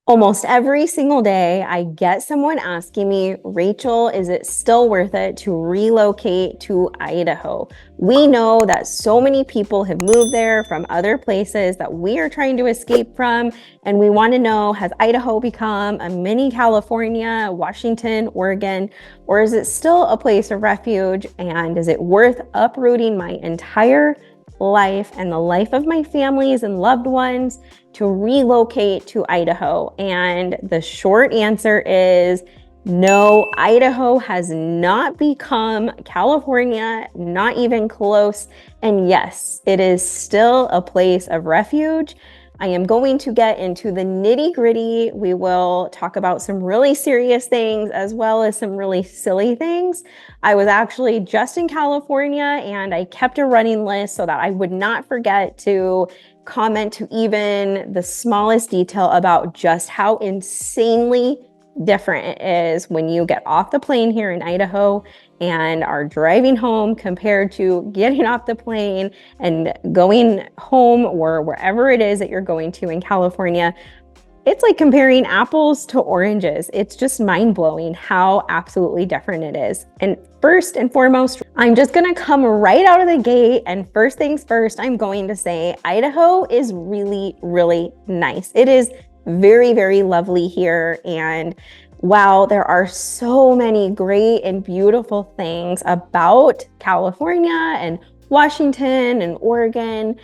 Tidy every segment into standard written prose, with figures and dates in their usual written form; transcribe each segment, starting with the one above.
Almost every single day, I get someone asking me, Rachel, is it still worth it to relocate to Idaho? We know that so many people have moved there from other places that we are trying to escape from. And we want to know, has Idaho become a mini California, Washington, Oregon, or is it still a place of refuge? And is it worth uprooting my entire life and the life of my families and loved ones to relocate to Idaho? And the short answer is no. Idaho has not become California, not even close. And yes, it is still a place of refuge. I am going to get into the nitty-gritty. We will talk about some really serious things as well as some really silly things. I was actually just in California and I kept a running list so that I would not forget to comment to even the smallest detail about just how insanely different it is when you get off the plane here in Idaho and are driving home compared to getting off the plane and going home or wherever it is that you're going to in California. It's like comparing apples to oranges. It's just mind-blowing how absolutely different it is. And first and foremost, I'm just gonna come right out of the gate, and first things first, I'm going to say Idaho is really, really nice. It is very, very lovely here. And wow, there are so many great and beautiful things about California and Washington and Oregon.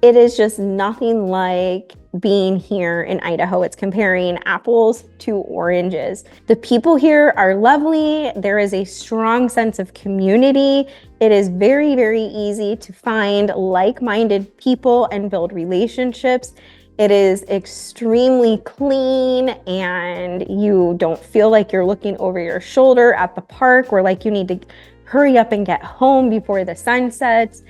It is just nothing like being here in Idaho. It's comparing apples to oranges. The people here are lovely. There is a strong sense of community. It is very, very easy to find like-minded people and build relationships. It is extremely clean and you don't feel like you're looking over your shoulder at the park or like you need to hurry up and get home before the sun sets.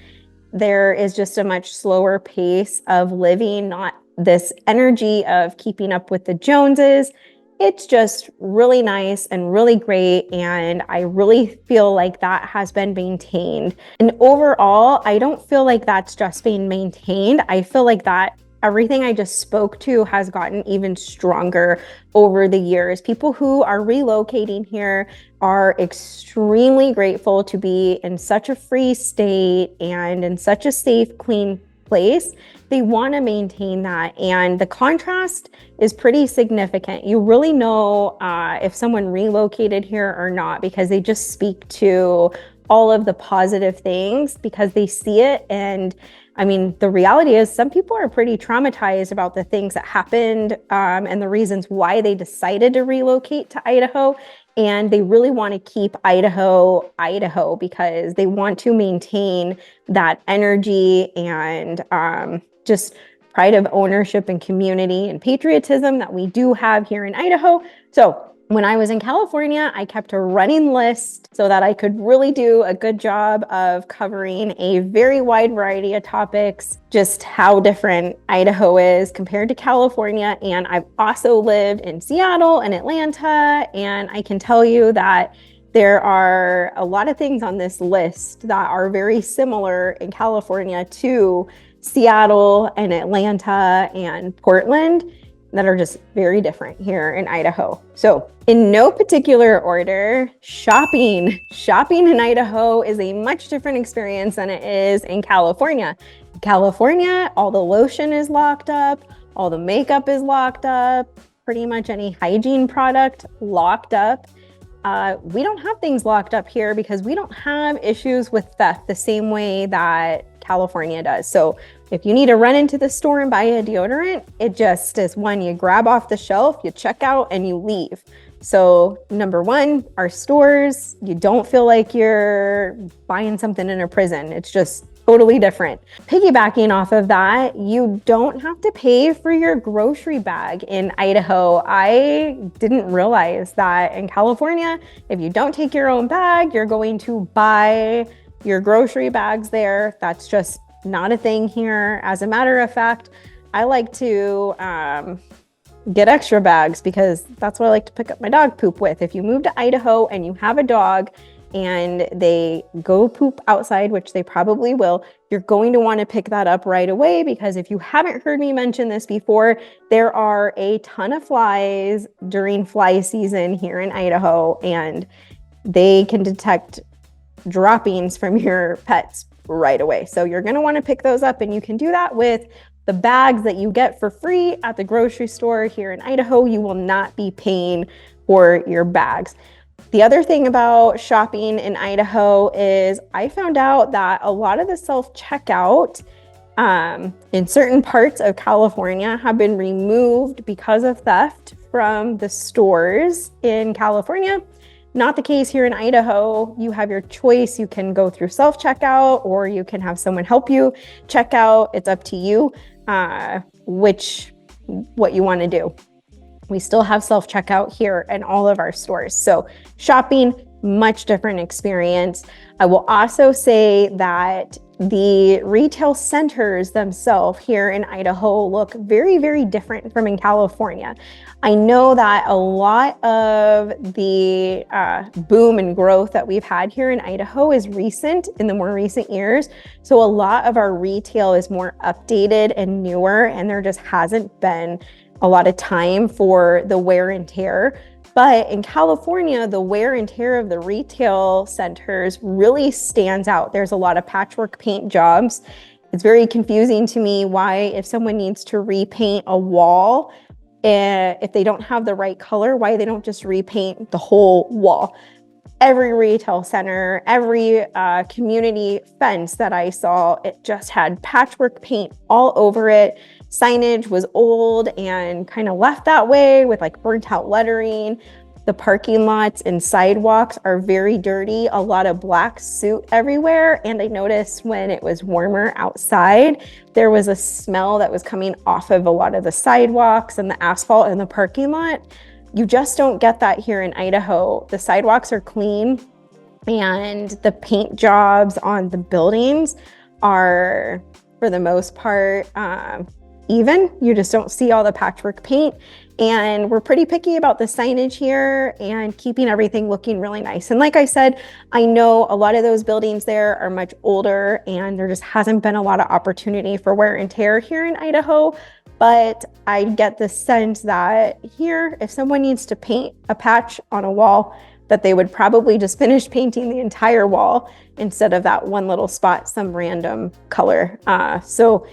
There is just a much slower pace of living, not this energy of keeping up with the Joneses. It's just really nice and really great. And I really feel like that has been maintained. And overall, I don't feel like that's just being maintained. I feel like that everything I just spoke to has gotten even stronger over the years. People who are relocating here are extremely grateful to be in such a free state and in such a safe, clean place. They want to maintain that. And the contrast is pretty significant. You really know if someone relocated here or not because they just speak to all of the positive things because they see it. And I mean, the reality is some people are pretty traumatized about the things that happened and the reasons why they decided to relocate to Idaho. And they really want to keep Idaho, Idaho, because they want to maintain that energy and just pride of ownership and community and patriotism that we do have here in Idaho. So when I was in California, I kept a running list so that I could really do a good job of covering a very wide variety of topics, just how different Idaho is compared to California. And I've also lived in Seattle and Atlanta, and I can tell you that there are a lot of things on this list that are very similar in California to Seattle and Atlanta and Portland that are just very different here in Idaho. So in no particular order, shopping in Idaho is a much different experience than it is in California. In California, all the lotion is locked up, all the makeup is locked up, pretty much any hygiene product locked up. We don't have things locked up here because we don't have issues with theft the same way that California does. So if you need to run into the store and buy a deodorant, it just is one you grab off the shelf, you check out and you leave. So number one, our stores, you don't feel like you're buying something in a prison. It's just totally different. Piggybacking off of that, you don't have to pay for your grocery bag in Idaho. I didn't realize that in California, if you don't take your own bag, you're going to buy your grocery bags there. That's just not a thing here. As a matter of fact, I like to get extra bags because that's what I like to pick up my dog poop with. If you move to Idaho and you have a dog, and they go poop outside, which they probably will, you're going to want to pick that up right away, because if you haven't heard me mention this before, there are a ton of flies during fly season here in Idaho, and they can detect droppings from your pets right away. So you're going to want to pick those up, and you can do that with the bags that you get for free at the grocery store here in Idaho. You will not be paying for your bags. The other thing about shopping in Idaho is I found out that a lot of the self-checkout in certain parts of California have been removed because of theft from the stores in California. Not the case here in Idaho. You have your choice. You can go through self-checkout, or you can have someone help you check out. It's up to you what you want to do. We still have self-checkout here in all of our stores. So shopping, much different experience. I will also say that the retail centers themselves here in Idaho look very, very different from in California. I know that a lot of the boom and growth that we've had here in Idaho is recent, in the more recent years. So a lot of our retail is more updated and newer, and there just hasn't been a lot of time for the wear and tear. But in California, the wear and tear of the retail centers really stands out. There's a lot of patchwork paint jobs. It's very confusing to me why, if someone needs to repaint a wall, if they don't have the right color, why they don't just repaint the whole wall. Every retail center, every community fence that I saw, it just had patchwork paint all over it. Signage was old and kind of left that way with like burnt out lettering. The parking lots and sidewalks are very dirty, a lot of black soot everywhere. And I noticed when it was warmer outside, there was a smell that was coming off of a lot of the sidewalks and the asphalt in the parking lot. You just don't get that here in Idaho. The sidewalks are clean, and the paint jobs on the buildings are, for the most part, even. You just don't see all the patchwork paint. And we're pretty picky about the signage here and keeping everything looking really nice. And like I said, I know a lot of those buildings there are much older, and there just hasn't been a lot of opportunity for wear and tear here in Idaho. But I get the sense that here, if someone needs to paint a patch on a wall, that they would probably just finish painting the entire wall instead of that one little spot, some random color. So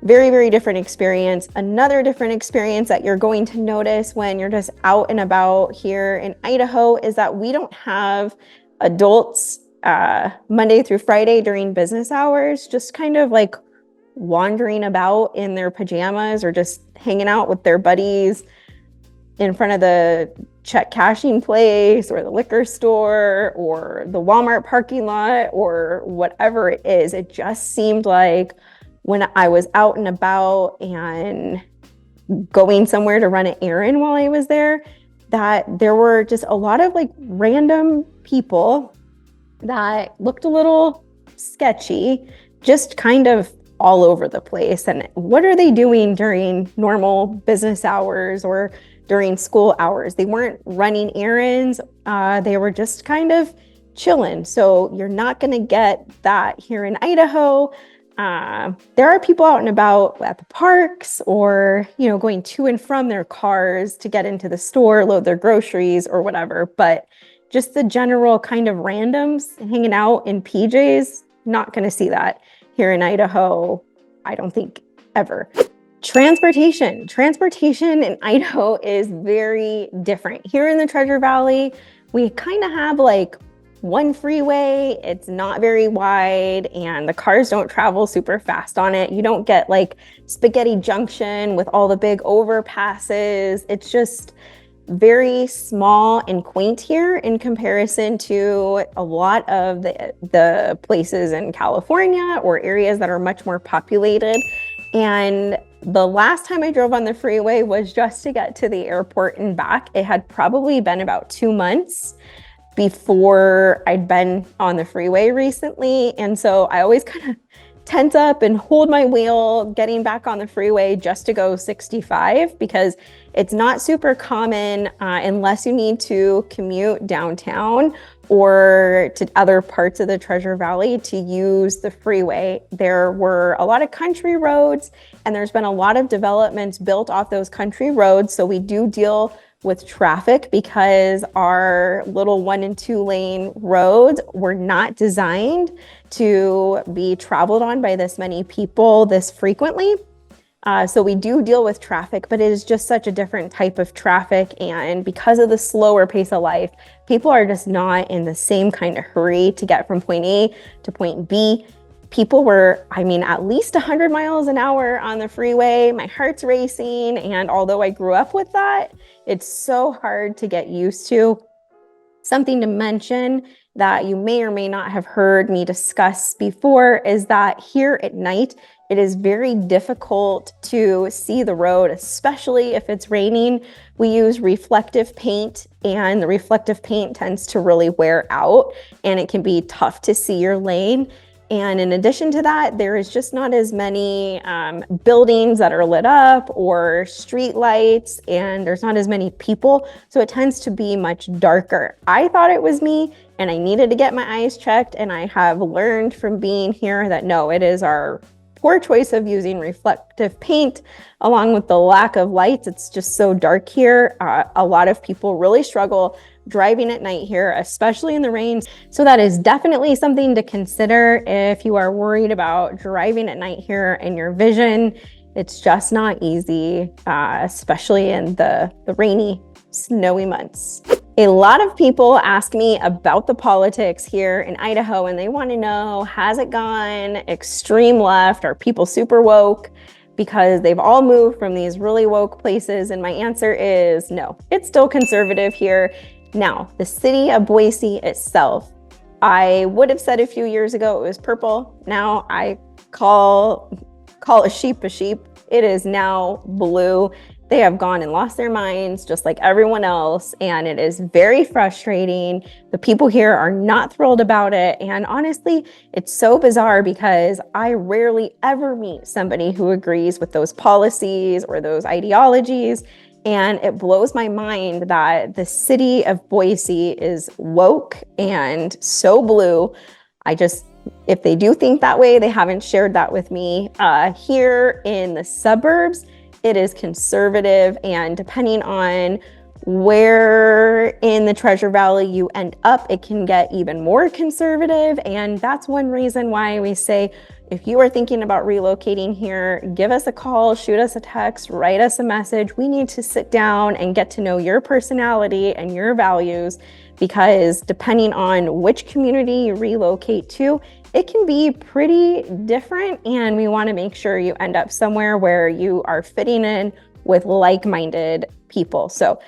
very, very different experience. Another different experience that you're going to notice when you're just out and about here in Idaho is that we don't have adults Monday through Friday during business hours, just kind of like wandering about in their pajamas or just hanging out with their buddies in front of the check cashing place or the liquor store or the Walmart parking lot or whatever it is. It just seemed like when I was out and about and going somewhere to run an errand while I was there, that there were just a lot of like random people that looked a little sketchy, just kind of all over the place. And what are they doing during normal business hours or during school hours? They weren't running errands. They were just kind of chilling. So you're not going to get that here in Idaho. There are people out and about at the parks or, going to and from their cars to get into the store, load their groceries or whatever. But just the general kind of randoms hanging out in PJs, not going to see that here in Idaho, I don't think, ever. Transportation in Idaho is very different. Here in the Treasure Valley, we kind of have like one freeway. It's not very wide and the cars don't travel super fast on it. You don't get like Spaghetti Junction with all the big overpasses. It's just very small and quaint here in comparison to a lot of the places in California or areas that are much more populated. And the last time I drove on the freeway was just to get to the airport and back. It had probably been about 2 months before I'd been on the freeway recently. And so I always kind of tense up and hold my wheel getting back on the freeway just to go 65 because it's not super common unless you need to commute downtown or to other parts of the Treasure Valley to use the freeway. There were a lot of country roads, and there's been a lot of developments built off those country roads. So we do deal with traffic because our little 1 and 2 lane roads were not designed to be traveled on by this many people this frequently. So we do deal with traffic, but it is just such a different type of traffic. And because of the slower pace of life, people are just not in the same kind of hurry to get from point A to point B. People were, at least 100 miles an hour on the freeway. My heart's racing. And although I grew up with that, it's so hard to get used to. Something to mention that you may or may not have heard me discuss before is that here at night, it is very difficult to see the road, especially if it's raining. We use reflective paint, and the reflective paint tends to really wear out, and it can be tough to see your lane. And in addition to that, there is just not as many buildings that are lit up or street lights, and there's not as many people. So it tends to be much darker. I thought it was me, and I needed to get my eyes checked. And I have learned from being here that no, it is our poor choice of using reflective paint along with the lack of lights. It's just so dark here. A lot of people really struggle driving at night here, especially in the rain. So that is definitely something to consider if you are worried about driving at night here and your vision. It's just not easy, especially in the rainy, snowy months. A lot of people ask me about the politics here in Idaho, and they want to know, has it gone extreme left? Are people super woke? Because they've all moved from these really woke places. And my answer is no, it's still conservative here. Now, the city of Boise itself, I would have said a few years ago it was purple. Now I call a sheep a sheep. It is now blue. They have gone and lost their minds just like everyone else, and it is very frustrating. The people here are not thrilled about it, and honestly, it's so bizarre because I rarely ever meet somebody who agrees with those policies or those ideologies, and it blows my mind that the city of Boise is woke and so blue. If they do think that way, they haven't shared that with me. Here in the suburbs, it is conservative, and depending on where in the Treasure Valley you end up, it can get even more conservative. And that's one reason why we say, if you are thinking about relocating here, give us a call, shoot us a text, write us a message. We need to sit down and get to know your personality and your values, because depending on which community you relocate to, it can be pretty different, and we want to make sure you end up somewhere where you are fitting in with like-minded people. So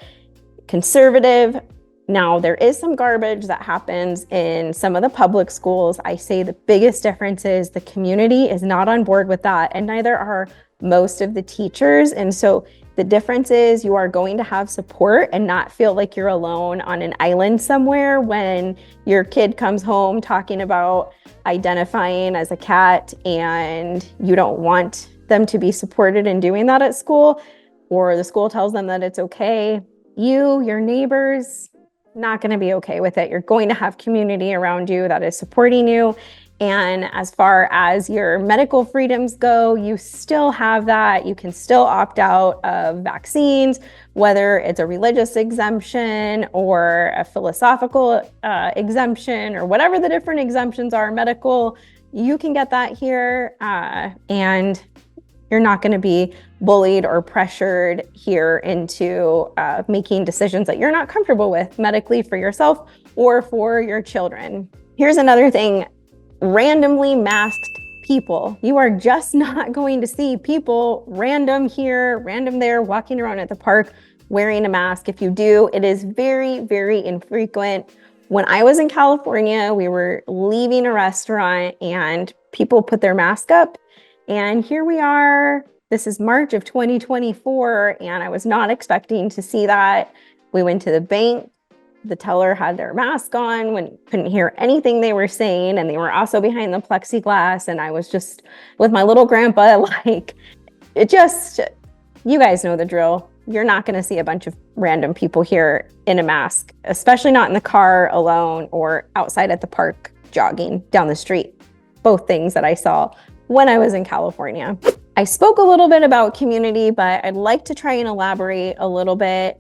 conservative. Now, there is some garbage that happens in some of the public schools. I say the biggest difference is the community is not on board with that, and neither are most of the teachers. And so the difference is you are going to have support and not feel like you're alone on an island somewhere when your kid comes home talking about identifying as a cat and you don't want them to be supported in doing that at school, or the school tells them that it's okay. Your neighbors, not going to be okay with it. You're going to have community around you that is supporting you. And as far as your medical freedoms go, you still have that. You can still opt out of vaccines, whether it's a religious exemption or a philosophical exemption, or whatever the different exemptions are, medical, you can get that here. And you're not going to be bullied or pressured here into making decisions that you're not comfortable with medically for yourself or for your children. Here's another thing. Randomly masked people. You are just not going to see people random here, random there, walking around at the park wearing a mask. If you do, it is very, very infrequent. When I was in California, we were leaving a restaurant and people put their mask up. And here we are. This is March of 2024, and I was not expecting to see that. We went to the bank. The teller had their mask on, couldn't hear anything they were saying, and they were also behind the plexiglass, and I was just with my little grandpa, you guys know the drill. you're not going to see a bunch of random people here in a mask, especially not in the car alone or outside at the park jogging down the street. Both things that I saw when I was in California. I spoke a little bit about community, but I'd like to try and elaborate a little bit.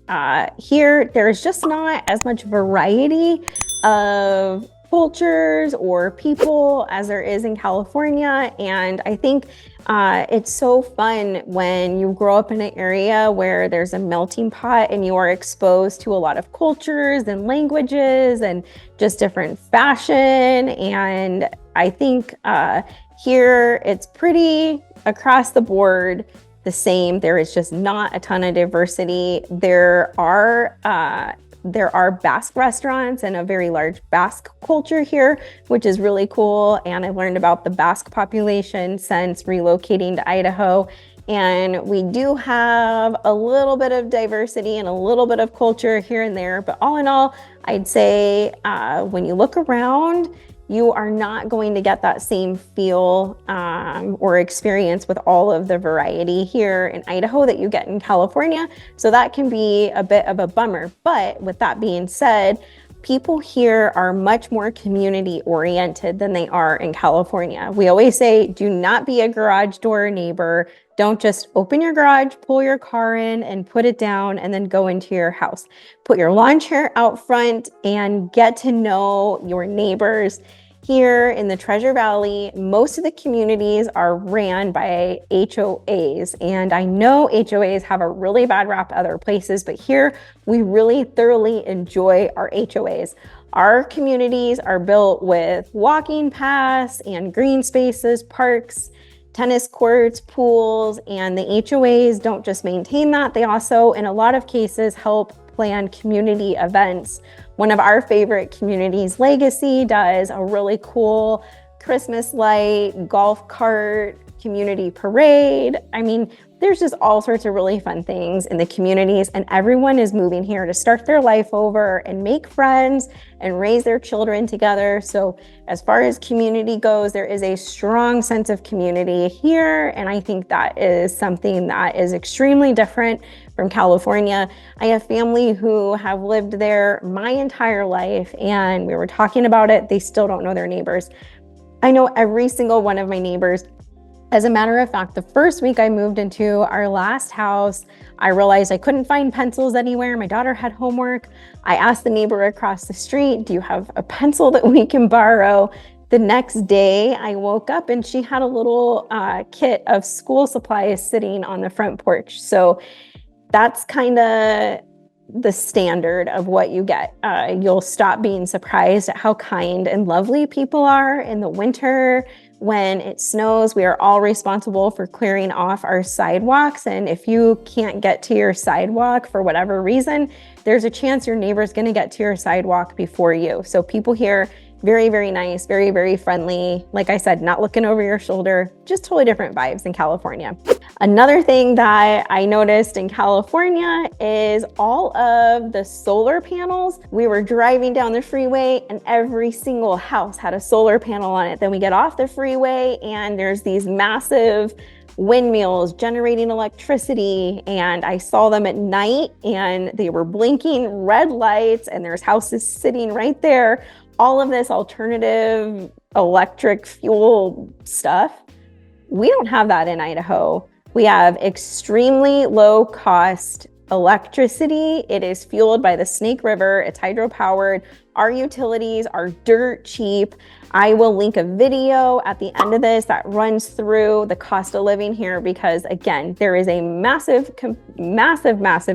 Here, there's just not as much variety of cultures or people as there is in California. And I think it's so fun when you grow up in an area where there's a melting pot and you are exposed to a lot of cultures and languages and just different fashion. And I think here it's pretty across the board the same. There is just not a ton of diversity. There are Basque restaurants and a very large Basque culture here, which is really cool. And I learned about the Basque population since relocating to Idaho. And we do have a little bit of diversity and a little bit of culture here and there. But all in all, I'd say when you look around, you are not going to get that same feel or experience with all of the variety here in Idaho that you get in California. So that can be a bit of a bummer. But with that being said, people here are much more community oriented than they are in California. We always say, do not be a garage door neighbor. Don't just open your garage, pull your car in and put it down and then go into your house. Put your lawn chair out front and get to know your neighbors. Here in the Treasure Valley, most of the communities are ran by HOAs. And I know HOAs have a really bad rap other places, but here we really thoroughly enjoy our HOAs. Our communities are built with walking paths and green spaces, parks, tennis courts, pools, and the HOAs don't just maintain that, they also, in a lot of cases, help plan community events. One of our favorite communities, Legacy, does a really cool Christmas light, golf cart, community parade. I mean, there's just all sorts of really fun things in the communities, and everyone is moving here to start their life over and make friends and raise their children together. So as far as community goes, there is a strong sense of community here, and I think that is something that is extremely different from California. I have family who have lived there my entire life, and we were talking about it. They still don't know their neighbors. I know every single one of my neighbors. As a matter of fact, the first week I moved into our last house, I realized I couldn't find pencils anywhere. My daughter had homework. I asked the neighbor across the street, do you have a pencil that we can borrow? The next day I woke up and she had a little kit of school supplies sitting on the front porch. So that's kind of the standard of what you get. You'll stop being surprised at how kind and lovely people are in the winter. When it snows, we are all responsible for clearing off our sidewalks. And if you can't get to your sidewalk for whatever reason, there's a chance your neighbor's gonna get to your sidewalk before you. So people here, very, very nice, very, very friendly. Like I said, not looking over your shoulder, just totally different vibes in California. Another thing that I noticed in California is all of the solar panels. We were driving down the freeway and every single house had a solar panel on it. Then we get off the freeway and there's these massive windmills generating electricity, and I saw them at night and they were blinking red lights and there's houses sitting right there. All of this alternative electric fuel stuff, we don't have that in Idaho. We have extremely low cost electricity. It is fueled by the Snake River. It's hydropowered. Our utilities are dirt cheap. I will link a video at the end of this that runs through the cost of living here because, again, there is a massive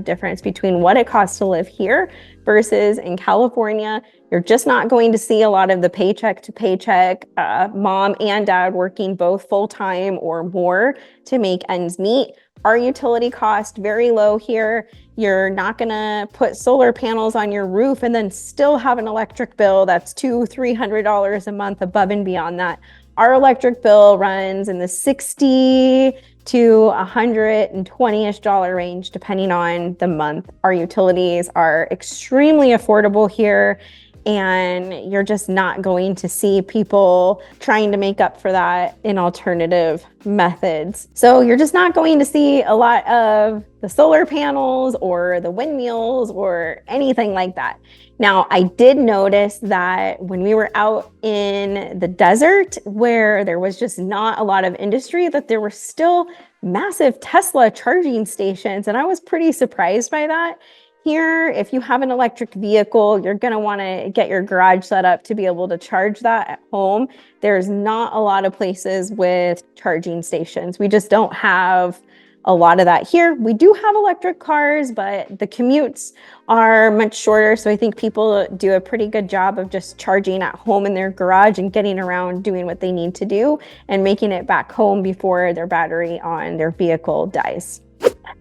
difference between what it costs to live here versus in California. You're just not going to see a lot of the paycheck to paycheck, mom and dad working both full-time or more to make ends meet. Our utility cost very low here. You're not gonna put solar panels on your roof and then still have an electric bill that's $200-300 a month above and beyond that. Our electric bill runs in the $60 to $120-ish range, depending on the month. Our utilities are extremely affordable here. and you're just not going to see people trying to make up for that in alternative methods. So you're just not going to see a lot of the solar panels or the windmills or anything like that. Now, I did notice that when we were out in the desert where there was just not a lot of industry, that there were still massive Tesla charging stations, and I was pretty surprised by that. Here, if you have an electric vehicle, you're going to want to get your garage set up to be able to charge that at home. There's not a lot of places with charging stations. We just don't have a lot of that here. We do have electric cars, but the commutes are much shorter. So I think people do a pretty good job of just charging at home in their garage and getting around doing what they need to do and making it back home before their battery on their vehicle dies.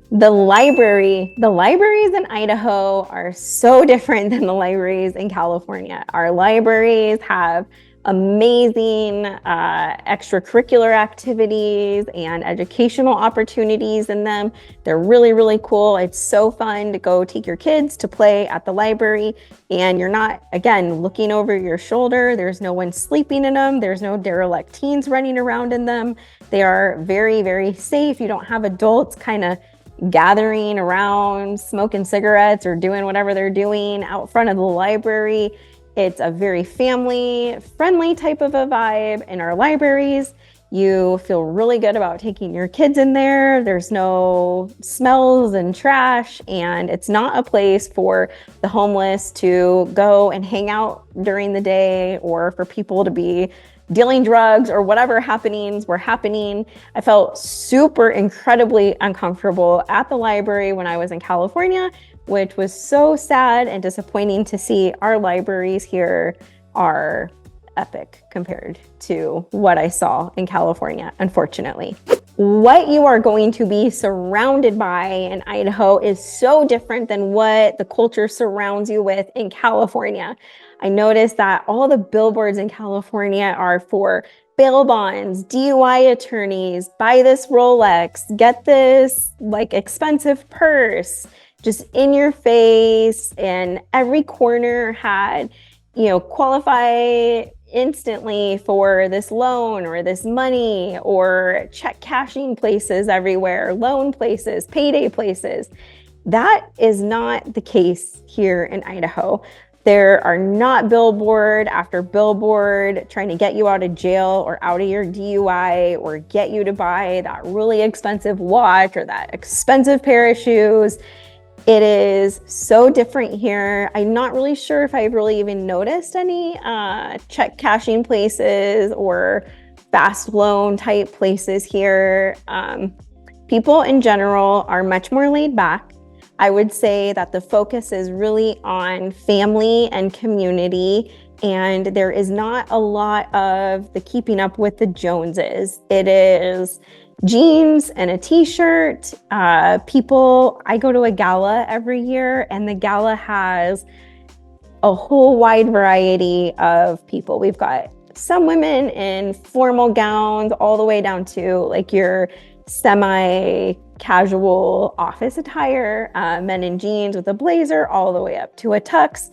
The libraries in Idaho are so different than the libraries in California. Our libraries have amazing extracurricular activities and educational opportunities in them. They're really, really cool. It's so fun to go take your kids to play at the library, and you're not, again, looking over your shoulder. There's no one sleeping in them. There's no derelict teens running around in them. They are very, very safe. You don't have adults kind of gathering around, smoking cigarettes or doing whatever they're doing out front of the library. It's a very family-friendly type of a vibe in our libraries. You feel really good about taking your kids in there. There's no smells and trash, and it's not a place for the homeless to go and hang out during the day or for people to be dealing drugs or whatever happenings were happening. I felt incredibly uncomfortable at the library when I was in California, which was so sad and disappointing to see. Our libraries here are epic compared to what I saw in California, unfortunately. What you are going to be surrounded by in Idaho is so different than what the culture surrounds you with in California. I noticed that all the billboards in California are for bail bonds, DUI attorneys, buy this Rolex, get this like expensive purse, just in your face. And every corner had, qualify instantly for this loan or this money, or check cashing places everywhere, loan places, payday places. That is not the case here in Idaho. There are not billboard after billboard trying to get you out of jail or out of your DUI or get you to buy that really expensive watch or that expensive pair of shoes. It is so different here. I'm not really sure if I've really even noticed any check cashing places or fast loan type places here. People in general are much more laid back. I would say that the focus is really on family and community, and there is not a lot of the keeping up with the Joneses. It is jeans and a t-shirt. I go to a gala every year, and the gala has a whole wide variety of people. We've got some women in formal gowns all the way down to like your semi-casual office attire, men in jeans with a blazer all the way up to a tux.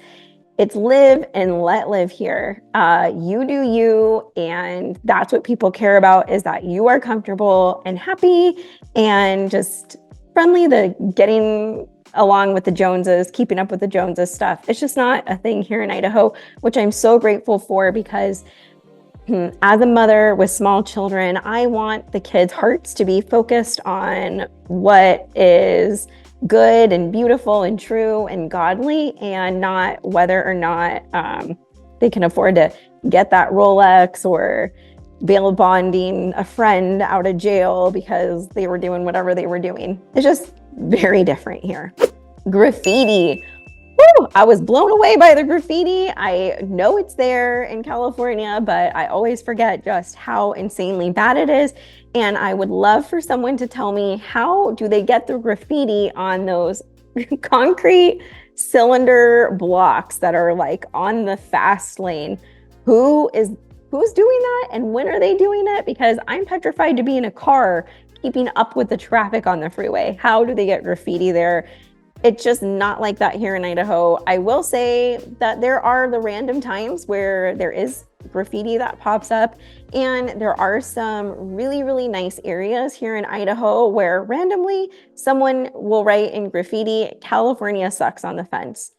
It's live and let live here. You do you, and that's what people care about, is that you are comfortable and happy and just friendly. The getting along with the Joneses, keeping up with the Joneses stuff, it's just not a thing here in Idaho, which I'm so grateful for, because as a mother with small children, I want the kids' hearts to be focused on what is good and beautiful and true and godly, and not whether or not they can afford to get that Rolex or bail bonding a friend out of jail because they were doing whatever they were doing. It's just very different here. Graffiti. Woo! I was blown away by the graffiti. I know it's there in California, but I always forget just how insanely bad it is. And I would love for someone to tell me, how do they get the graffiti on those concrete cylinder blocks that are like on the fast lane? Who's doing that, and when are they doing it? Because I'm petrified to be in a car keeping up with the traffic on the freeway. How do they get graffiti there? It's just not like that here in Idaho. I will say that there are the random times where there is graffiti that pops up, and there are some really, really nice areas here in Idaho where randomly someone will write in graffiti, "California sucks" on the fence.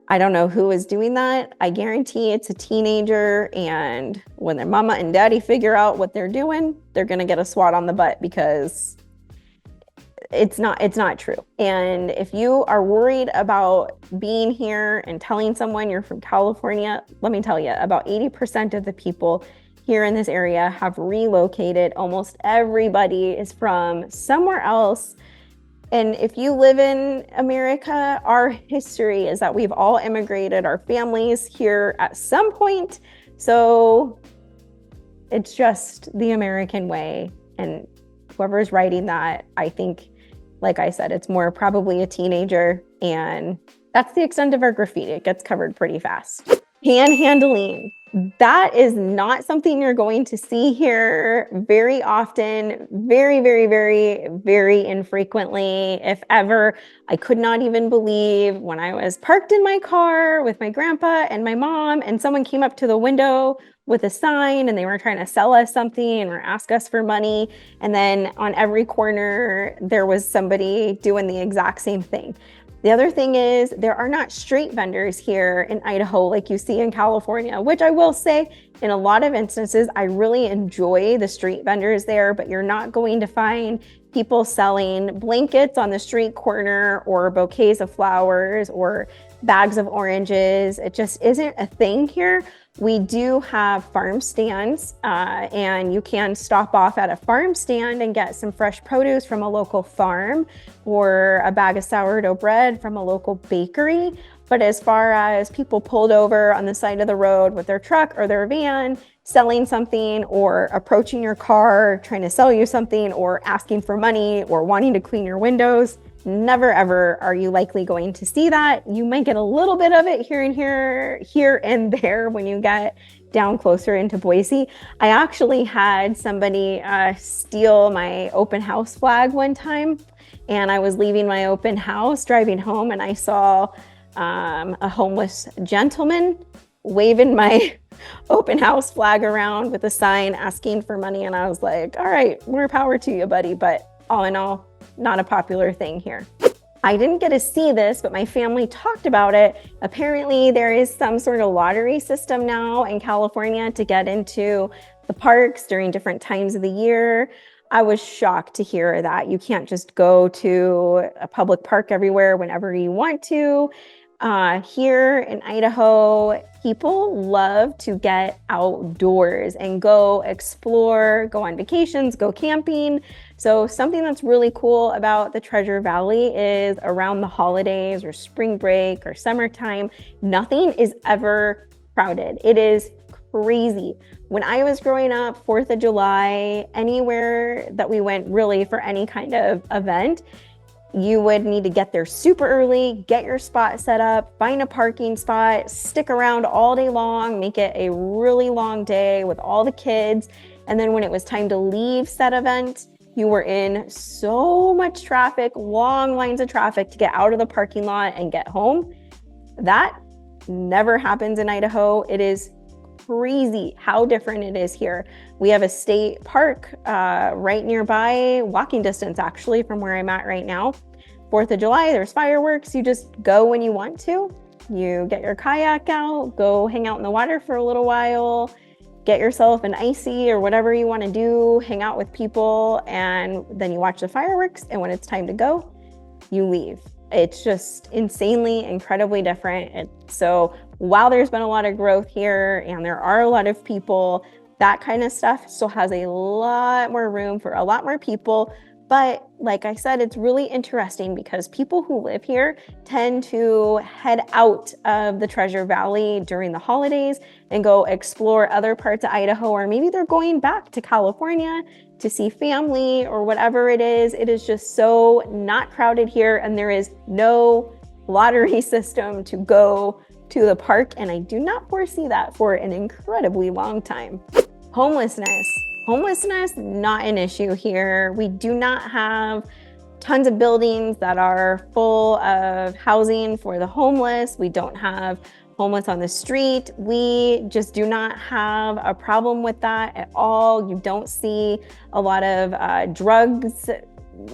I don't know who is doing that. I guarantee it's a teenager, and when their mama and daddy figure out what they're doing, they're gonna get a swat on the butt because it's not true. And if you are worried about being here and telling someone you're from California, let me tell you, about 80% of the people here in this area have relocated. Almost everybody is from somewhere else. And if you live in America, our history is that we've all immigrated our families here at some point. So it's just the American way. And whoever's writing that, I think, like I said, it's more probably a teenager, and that's the extent of our graffiti. It gets covered pretty fast. Panhandling. That is not something you're going to see here very often, very, very, very, very infrequently, if ever. I could not even believe when I was parked in my car with my grandpa and my mom, and someone came up to the window with a sign and they were trying to sell us something or ask us for money. And then on every corner, there was somebody doing the exact same thing. The other thing is there are not street vendors here in Idaho like you see in California, which I will say in a lot of instances, I really enjoy the street vendors there, but you're not going to find people selling blankets on the street corner or bouquets of flowers or bags of oranges. It just isn't a thing here. We do have farm stands, and you can stop off at a farm stand and get some fresh produce from a local farm or a bag of sourdough bread from a local bakery. But as far as people pulled over on the side of the road with their truck or their van, selling something or approaching your car, trying to sell you something or asking for money or wanting to clean your windows, never ever are you likely going to see that. You might get a little bit of it here and there when you get down closer into Boise. I actually had somebody steal my open house flag one time, and I was leaving my open house driving home, and I saw a homeless gentleman waving my open house flag around with a sign asking for money, and I was like, all right, more power to you, buddy. But all in all, not a popular thing here. I didn't get to see this, but my family talked about it. Apparently there is some sort of lottery system now in California to get into the parks during different times of the year. I was shocked to hear that you can't just go to a public park everywhere whenever you want to. Here in Idaho, people love to get outdoors and go explore, go on vacations, go camping. So something that's really cool about the Treasure Valley is around the holidays or spring break or summertime, nothing is ever crowded. It is crazy. When I was growing up, 4th of July, anywhere that we went really for any kind of event, you would need to get there super early, get your spot set up, find a parking spot, stick around all day long, make it a really long day with all the kids. And then when it was time to leave said event, you were in so much traffic, long lines of traffic to get out of the parking lot and get home. That never happens in Idaho. It is crazy how different it is here. We have a state park right nearby, walking distance actually from where I'm at right now. 4th of July, there's fireworks. You just go when you want to. You get your kayak out, go hang out in the water for a little while, get yourself an icy or whatever you want to do, hang out with people, and then you watch the fireworks. And when it's time to go, you leave. It's just insanely, incredibly different. And so while there's been a lot of growth here and there are a lot of people, that kind of stuff still has a lot more room for a lot more people. But like I said, it's really interesting because people who live here tend to head out of the Treasure Valley during the holidays and go explore other parts of Idaho, or maybe they're going back to California to see family or whatever it is. It is just so not crowded here, and there is no lottery system to go to the park, and I do not foresee that for an incredibly long time. Homelessness, not an issue here. We do not have tons of buildings that are full of housing for the homeless. We don't have homeless on the street. We just do not have a problem with that at all. You don't see a lot of drugs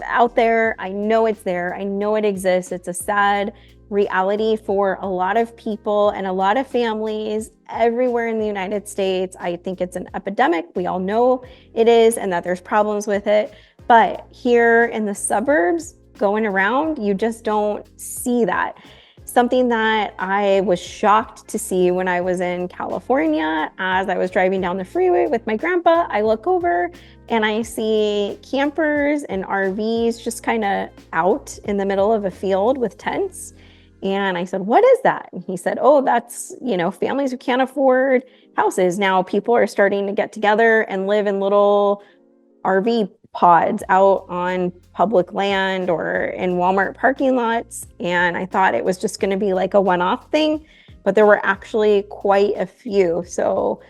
out there. I know it's there. I know it exists. It's a sad reality for a lot of people and a lot of families everywhere in the United States. I think it's an epidemic. We all know it is, and that there's problems with it. But here in the suburbs, going around, you just don't see that. Something that I was shocked to see when I was in California, as I was driving down the freeway with my grandpa, I look over and I see campers and RVs just kind of out in the middle of a field with tents. And I said, what is that? And he said, oh, that's, families who can't afford houses. Now people are starting to get together and live in little RV pods out on public land or in Walmart parking lots. And I thought it was just going to be like a one-off thing, but there were actually quite a few. So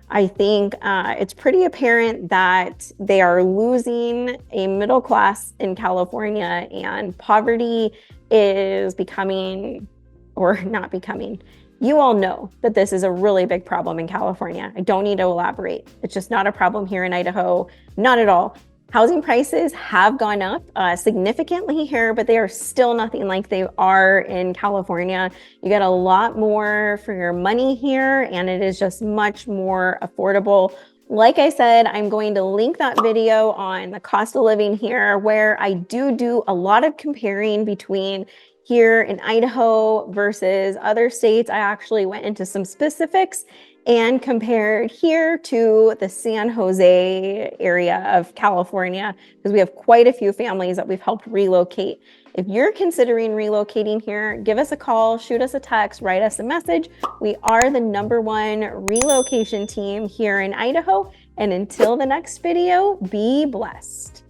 I think it's pretty apparent that they are losing a middle class in California, and poverty is becoming, or not becoming. You all know that this is a really big problem in California. I don't need to elaborate. It's just not a problem here in Idaho, not at all. Housing prices have gone up significantly here, but they are still nothing like they are in California. You get a lot more for your money here, and it is just much more affordable. Like I said, I'm going to link that video on the cost of living here, where I do a lot of comparing between here in Idaho versus other states. I actually went into some specifics and compared here to the San Jose area of California, because we have quite a few families that we've helped relocate. If you're considering relocating here, give us a call, shoot us a text, write us a message. We are the #1 relocation team here in Idaho. And until the next video, be blessed.